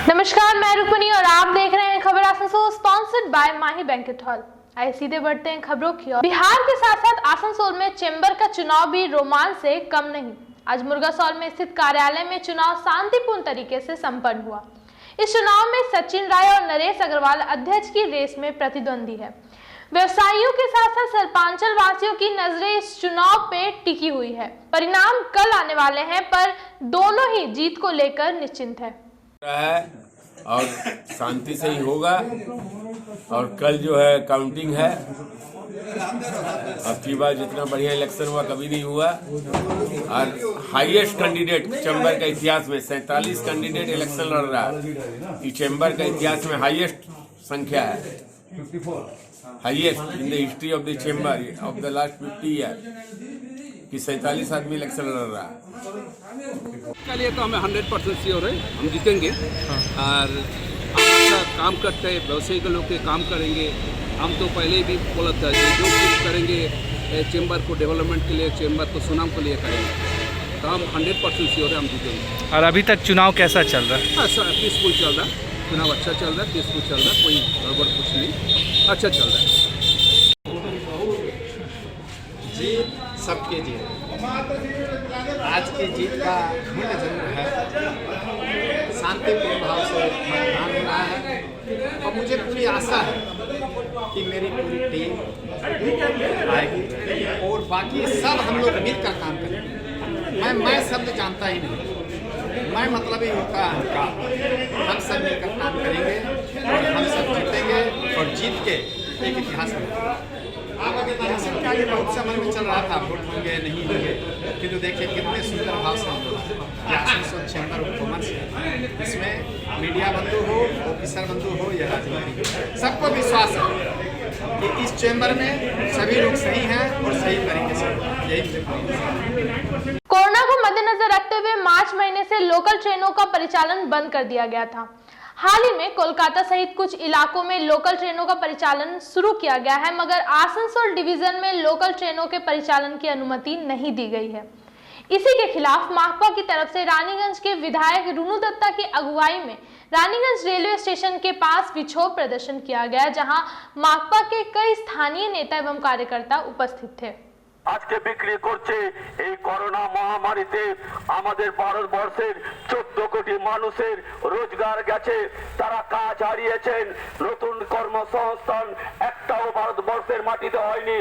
नमस्कार, मैं रुक्मिणी और आप देख रहे हैं खबर Asansol, sponsored by Mahi banquet hall. आइए सीधे बढ़ते हैं खबरों की ओर। बिहार के साथ साथ आसनसोल में चेंबर का चुनाव भी रोमांच से कम नहीं। आज मुर्गासौल में स्थित कार्यालय में चुनाव शांतिपूर्ण तरीके से संपन्न हुआ। इस चुनाव में सचिन राय और नरेश अग्रवाल अध्यक्ष की रेस में प्रतिद्वंदी है। व्यवसायियों के साथ साथ सर्पांचल वासियों की नजरें इस चुनाव पे टिकी हुई है। परिणाम कल आने वाले हैं, पर दोनों ही जीत को लेकर निश्चिंत है और शांति से ही होगा। और कल जो है काउंटिंग है। अब की बार जितना बढ़िया इलेक्शन हुआ कभी नहीं हुआ। और हाईएस्ट कैंडिडेट चैम्बर का इतिहास में 47 कैंडिडेट इलेक्शन लड़ रहा है। ये चैम्बर का इतिहास में हाईएस्ट संख्या है, highest in the history of the chamber of the last 50 year कि 47 आदमी इलेक्शन लड़ रहा है। के लिए तो हमें 100% श्योर है हम जीतेंगे। और अच्छा काम करते हैं, व्यवसायी के लोग के काम करेंगे। हम तो पहले भी बोला था कि जो कुछ करेंगे चैम्बर को डेवलपमेंट के लिए, चैम्बर को सुनाम के लिए करेंगे। तो हम 100% श्योर है हम जीतेंगे। और अभी तक चुनाव कैसा चल रहा है? अच्छा, पीसफुल चल रहा है, चुनाव अच्छा चल रहा है, पीसफुल चल रहा है, कोई गड़बड़ कुछ नहीं, अच्छा चल रहा है। जीत सबके जीत, आज की जीत का मूल्य जरूर है। शांतिपूर्ण भाव से मतदान हो रहा है और मुझे पूरी आशा है कि मेरी पूरी टीम आएगी और बाकी सब हम लोग मिलकर काम करेंगे। मैं शब्द जानता ही नहीं, मैं मतलब ही होता है अहंकार। हम सब मिलकर काम करेंगे और हम सब जीतेंगे और जीत के एक इतिहास बनेगा। क्या ये बहुत समय में चल रहा था, वोट होंगे नहीं होंगे, किंतु देखिए कितने सुंदर भाव से हम लोग आसनसोल चैम्बर ऑफ कॉमर्स है। इसमें मीडिया बंधु हो, ऑफिसर बंधु हो या राजनीति, सबको विश्वास है कि इस चैम्बर में सभी लोग सही हैं और सही तरीके से। यही कोरोना को मद्देनजर रखते हुए मार्च महीने से लोकल ट्रेनों का परिचालन बंद कर दिया गया था। हाल ही में कोलकाता सहित कुछ इलाकों में लोकल ट्रेनों का परिचालन शुरू किया गया है, मगर आसनसोल डिवीजन में लोकल ट्रेनों के परिचालन की अनुमति नहीं दी गई है। इसी के खिलाफ माकपा की तरफ से रानीगंज के विधायक रुनु दत्ता की अगुवाई में रानीगंज रेलवे स्टेशन के पास विक्षोभ प्रदर्शन किया गया, जहां माकपा के कई स्थानीय नेता एवं कार्यकर्ता उपस्थित थे। আজকে বিক্রি করছে এই করোনা মহামারীতে আমাদের ভারতবর্ষের 14 কোটি মানুষের রোজগার গেছে, তারা কাজ হারিয়েছেন, নতুন কর্মসংস্থান একটাও ভারতবর্ষের মাটিতে হয়নি,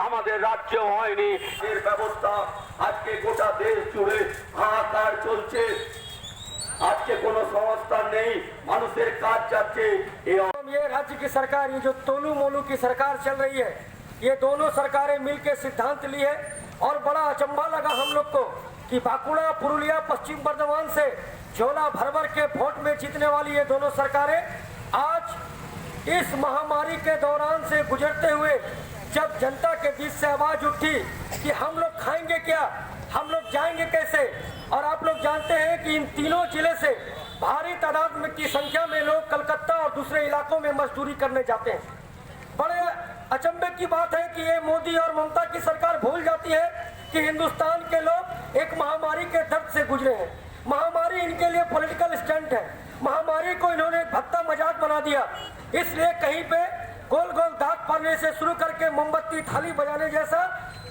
আমাদের রাজ্যেও হয়নি। এর ব্যবস্থা আজকে গোটা দেশ জুড়ে হাহাকার চলছে। আজকে কোনো সংস্থান নেই, মানুষের কাজ যাচ্ছে। ये राज्य की सरकार, ये जो तोलू मोलू की सरकार चल रही है, ये दोनों सरकारें मिलकर सिद्धांत लिए और बड़ा अचंभा लगा हम लोग को कि बांकुड़ा, पुरुलिया, पश्चिम बर्धमान से झोला भर भर के वोट में जीतने वाली ये दोनों सरकारें आज इस महामारी के दौरान से गुजरते हुए जब जनता के बीच से आवाज उठी कि हम लोग खाएंगे क्या, हम लोग जाएंगे कैसे। और आप लोग जानते हैं कि इन तीनों जिले से भारी तादाद में की संख्या में लोग कलकत्ता और दूसरे इलाकों में मजदूरी करने जाते हैं। बड़े अचंभे की बात है कि ये मोदी और ममता की सरकार भूल जाती है कि हिंदुस्तान के लोग एक महामारी के दर्द से गुजरे हैं। महामारी इनके लिए पॉलिटिकल स्टंट है। महामारी को इन्होंने भत्ता मजाक बना दिया, इसलिए कहीं पे गोल गोल दाग पड़ने से शुरू करके मोमबत्ती थाली बजाने जैसा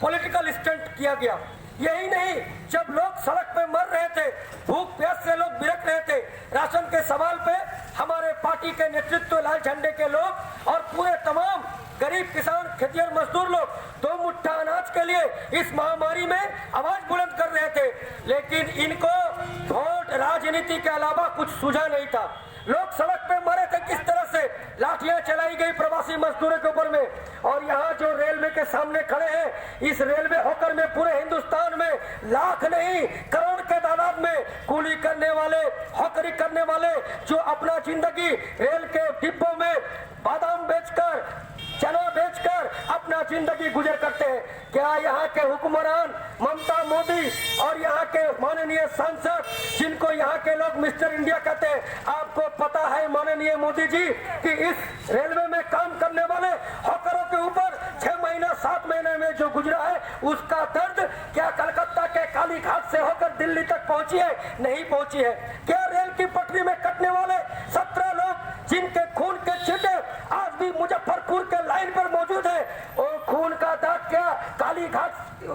पॉलिटिकल स्टंट किया गया। यही नहीं, जब लोग सड़क पे मर रहे थे, भूख प्यास से लोग बिरक रहे थे, राशन के सवाल पे हमारे पार्टी के नेतृत्व, लाल झंडे के लोग और पूरे तमाम गरीब किसान, खेतिहर मजदूर लोग दो मुट्ठा अनाज के लिए इस महामारी में आवाज बुलंद कर रहे थे। लेकिन इनको वोट राजनीति के अलावा कुछ सूझा नहीं था। लोग सड़क पे मरे थे किस तरह से, लाठियां चलाई गई प्रवासी मजदूरों के ऊपर में। और यहाँ जो रेलवे के सामने खड़े हैं, इस रेलवे होकर में पूरे हिंदुस्तान में लाख नहीं करोड़ के तादाद में कूली करने वाले, हौकरी करने वाले, जो अपना जिंदगी रेल के डिब्बों में बादाम बेचकर, चना बेचकर अपना जिंदगी गुजर करते हैं। क्या यहाँ के हुक्मरान ममता, मोदी और यहाँ के माननीय सांसद, जिनको यहाँ के लोग मिस्टर इंडिया कहते हैं, आपको पता है माननीय मोदी जी कि इस रेलवे में काम करने वाले हॉकरों के ऊपर 6 महीना 7 महीने में जो गुजरा है उसका दर्द क्या कलकत्ता के काली पहुंची है? नहीं पहुंची है। क्या रेल की पटरी में कटने वाले 17 लोग जिनके खून के छींटे आज भी मुजफ्फरपुर के लाइन पर मौजूद है, और खून का दाग क्या काली घाट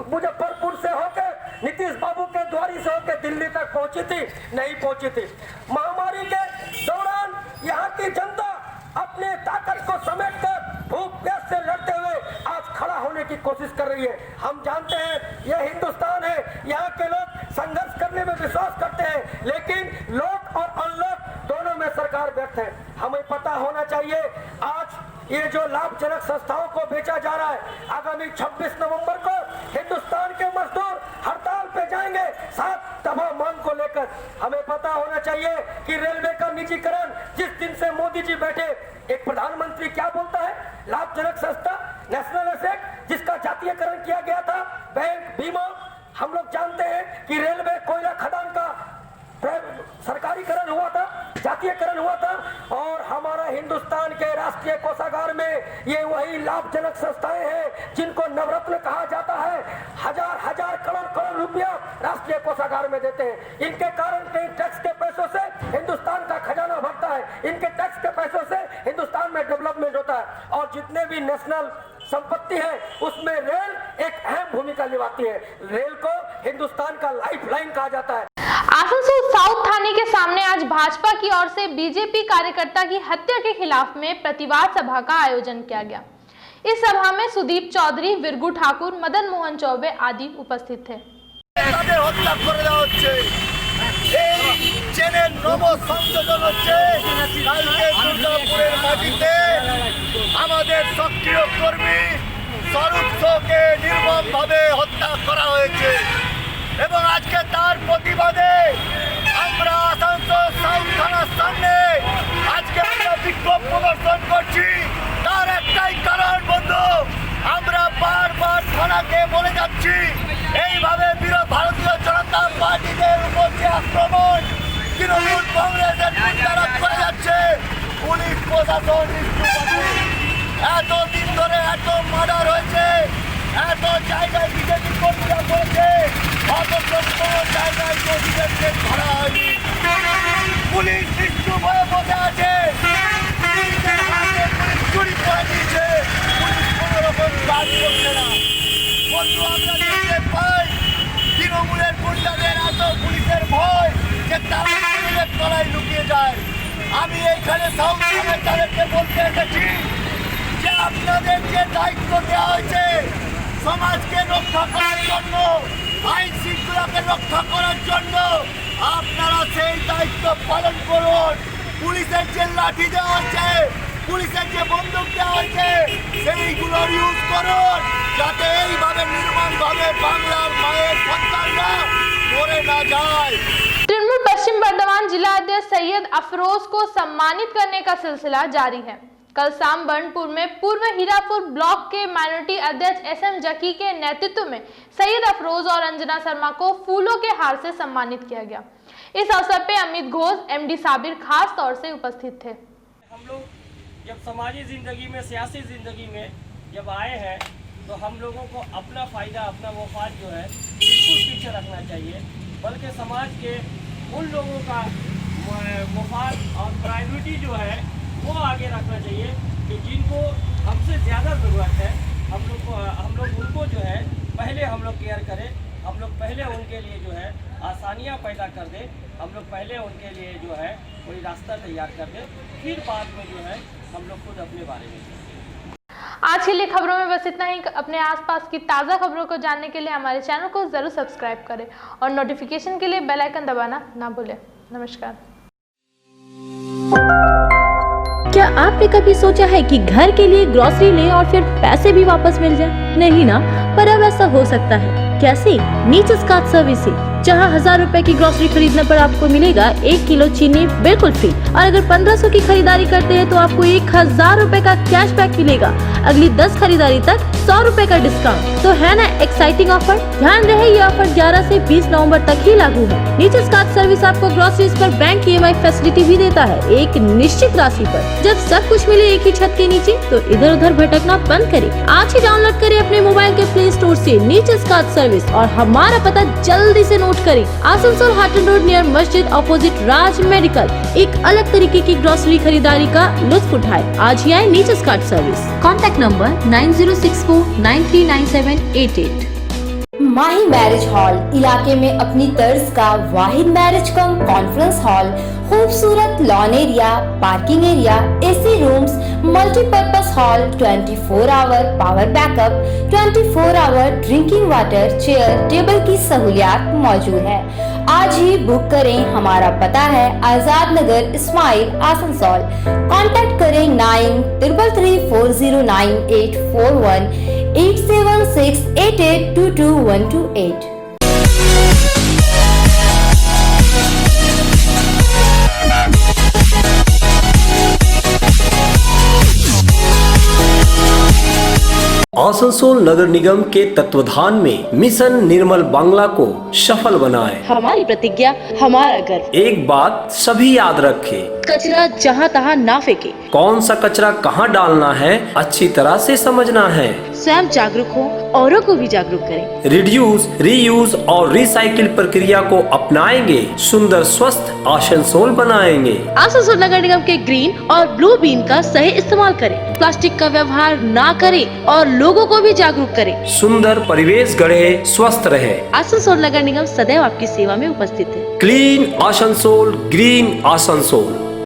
मुजफ्फरपुर से होकर नीतीश बाबू के द्वारी से होकर दिल्ली तक पहुंची थी? नहीं पहुंची थी। महामारी के दौरान यहाँ की जनता अपने ताकत को समेटकर भूख प्यास से लड़ते हुए आज खड़ा होने की कोशिश कर रही है। हम जानते हैं यह हिंदुस्तान है, यहाँ के लोग संघर्ष करने में विश्वास करते हैं, लेकिन लॉक और अनलॉक दोनों में सरकार व्यर्थ है। हमें पता होना चाहिए आज ये जो लाभजनक संस्थाओं को बेचा जा रहा है, आगामी 26 नवंबर को हिंदुस्तान के मजदूर हड़ताल पे जाएंगे 7 दफा मांग को लेकर। हमें पता होना चाहिए कि रेलवे का निजीकरण जिस दिन से मोदी जी बैठे, एक प्रधानमंत्री क्या बोलता है? लाभजनक संस्था नेशनल एसेट जिसका जातीयकरण किया गया था, बैंक, बीमा। हम लोग जानते हैं कि रेलवे कोयला खदान का सरकारीकरण हुआ था, जातीयकरण हुआ था, और हमारा हिंदुस्तान के राष्ट्रीय कोषागार में ये वही लाभजनक संस्थाएं हैं जिनको नवरत्न कहा जाता है। हजार हजार करोड़ रुपया राष्ट्रीय कोषागार में देते हैं। इनके कारण कई टैक्स के पैसों से हिंदुस्तान का खजाना भरता है, इनके टैक्स के पैसों से हिंदुस्तान में डेवलपमेंट होता है, और जितने भी नेशनल संपत्ति है उसमें रेल एक अहम भूमिका निभाती है। रेल को हिंदुस्तान का लाइफलाइन कहा जाता है। आसनसोल साउथ थाने के सामने आज भाजपा की ओर से बीजेपी कार्यकर्ता की हत्या के खिलाफ में प्रतिवाद सभा का आयोजन किया गया। इस सभा में सुदीप चौधरी, विरगू ठाकुर, मदन मोहन चौबे आदि उपस्थित थे। सक्रिय कर्मी स्वरूप शोके निर्मम भावे हत्या करा হয়েছে এবং আজকে তার প্রতিবাদে আমরা আসানসোল সাউথ থানার সামনে আজকে আমরা বিক্ষোভ প্রদর্শন করছি। তার একটাই কারণ বন্ধু, আমরা বারবার থানাকে বলে যাচ্ছি এইভাবে ভারতীয় জনতা পার্টিদের উপর যে আক্রমণ তৃণমূল কংগ্রেসের দ্বারা করে যাচ্ছে, পুলিশ প্রশাসন এতদিন ধরে এত মার্ডার হয়েছে, এত জায়গায় বিজেপি কর্মীরা করেছে, অথচ কোনো জায়গায় দোষীদেরকে ধরা হয়নি। পুলিশ নিশ্চুপ হয়ে বসে আছে, পুলিশের হাতে পুলিশ চুরি করে দিয়েছে, পুলিশ কোনো রকম কাজ করছে না। বন্ধু, আমরা দেখতে পাই তৃণমূলের গুন্ডাদের এত পুলিশের ভয় যে তারা পুলিশের তলায় লুকিয়ে যায়। আমি এইখানে সাউথ থানায় তাদেরকে বলতে এসেছি যে আপনাদের যে দায়িত্ব দেওয়া হয়েছে সমাজকে রক্ষা করার জন্য, আইন শৃঙ্খলাকে রক্ষা করার জন্য, আপনারা সেই দায়িত্ব পালন করুন। পুলিশের যে লাঠি দেওয়া হয়েছে, পুলিশের যে বন্দুক দেওয়া হয়েছে, সেইগুলোর ইউজ করুন যাতে এইভাবে নির্মমভাবে বাংলার মায়ের সন্তানরা মরে না যায়। तृणमूल पश्चिम बर्धमान जिला अध्यक्ष सैयद अफरोज को सम्मानित करने का सिलसिला जारी है। कल शाम बर्नपुर में पूर्व हीरापुर ब्लॉक के माइनॉरिटी अध्यक्ष SM जकी के नेतृत्व में सैयद अफरोज और अंजना शर्मा को फूलों के हार से सम्मानित किया गया। इस अवसर पे अमित घोष, MD साबिर खास तौर से उपस्थित थे। हम लोग जब समाजी जिंदगी में, सियासी जिंदगी में जब आए हैं तो हम लोगों को अपना फायदा, अपना मुफाद जो है बिल्कुल पीछे रखना चाहिए, बल्कि समाज के उन लोगों का मुफाद और प्रायोरिटी जो है वो आगे रखना चाहिए कि जिनको हमसे ज़्यादा ज़रूरत है। हम लोग उनको जो है पहले हम लोग केयर करें, हम लोग पहले उनके लिए जो है आसानियाँ पैदा कर दें, हम लोग पहले उनके लिए जो है कोई रास्ता तैयार कर दें, फिर बाद में जो है हम लोग खुद अपने बारे में। आज के लिए खबरों में बस इतना ही। अपने आसपास की ताज़ा खबरों को जानने के लिए हमारे चैनल को ज़रूर सब्सक्राइब करें और नोटिफिकेशन के लिए बेल आइकन दबाना ना भूलें। नमस्कार। क्या आपने कभी सोचा है कि घर के लिए ग्रोसरी लें और फिर पैसे भी वापस मिल जाए? नहीं ना, पर अब ऐसा हो सकता है। कैसे? नीचस कार्ड सर्विस से, जहां 1000 रुपए की ग्रोसरी खरीदने पर आपको मिलेगा 1 किलो चीनी बिल्कुल फ्री, और अगर 1500 की खरीदारी करते हैं तो आपको 1000 रुपए का कैशबैक मिलेगा। अगली 10 खरीदारी तक 100 रुपए का डिस्काउंट। तो है ना एक्साइटिंग ऑफर। ध्यान रहे, ये ऑफर 11 से 20 नवंबर तक ही लागू है। नीचस कार्ड सर्विस आपको ग्रोसरीज पर बैंक EMI फैसिलिटी भी देता है, एक निश्चित राशि पर। जब सब कुछ मिले एक ही छत के नीचे तो इधर उधर भटकना बंद करें। आज ही डाउनलोड करें अपने मोबाइल के प्ले स्टोर से नीचस कार्ड सर्विस और हमारा पता जल्दी से नोट नोट करें। आसनसोल हाटन रोड नियर मस्जिद ऑपोजिट राज मेडिकल। एक अलग तरीके की ग्रोसरी खरीदारी का लुत्फ उठाए। आज ही आए नीचस card service. Contact number 9064939788। Mahi marriage hall इलाके में अपनी तर्ज का वाहिद मैरिज कम कॉन्फ्रेंस हॉल, खूबसूरत lawn area, parking area, AC rooms, multipurpose hall, 24 hour power backup, 24 hour drinking water, chair table की सहूलियात मौजूद है। आज ही बुक करें। हमारा पता है आजाद नगर इस्माइल आसनसोल। कांटेक्ट करें 9334098841 8768822128। आसनसोल नगर निगम के तत्वाधान में मिशन निर्मल बांग्ला को सफल बनाएं। हमारी प्रतिज्ञा, हमारा गर्व। एक बात सभी याद रखें, कचरा जहाँ तहाँ ना फेंके। कौन सा कचरा कहाँ डालना है अच्छी तरह से समझना है। स्वयं जागरूक हो, औरों को भी जागरूक करें। रिड्यूस, रीयूज और रिसाइकिल प्रक्रिया को अपनाएंगे, सुंदर स्वस्थ आसनसोल बनाएंगे। आसनसोल नगर निगम के ग्रीन और ब्लू बीन का सही इस्तेमाल करें। प्लास्टिक का व्यवहार ना करें और लोगों को भी जागरूक करें। सुंदर परिवेश गढ़े, स्वस्थ रहे। आसनसोल नगर निगम सदैव आपकी सेवा में उपस्थित है। Clean Asansol, green Asansol.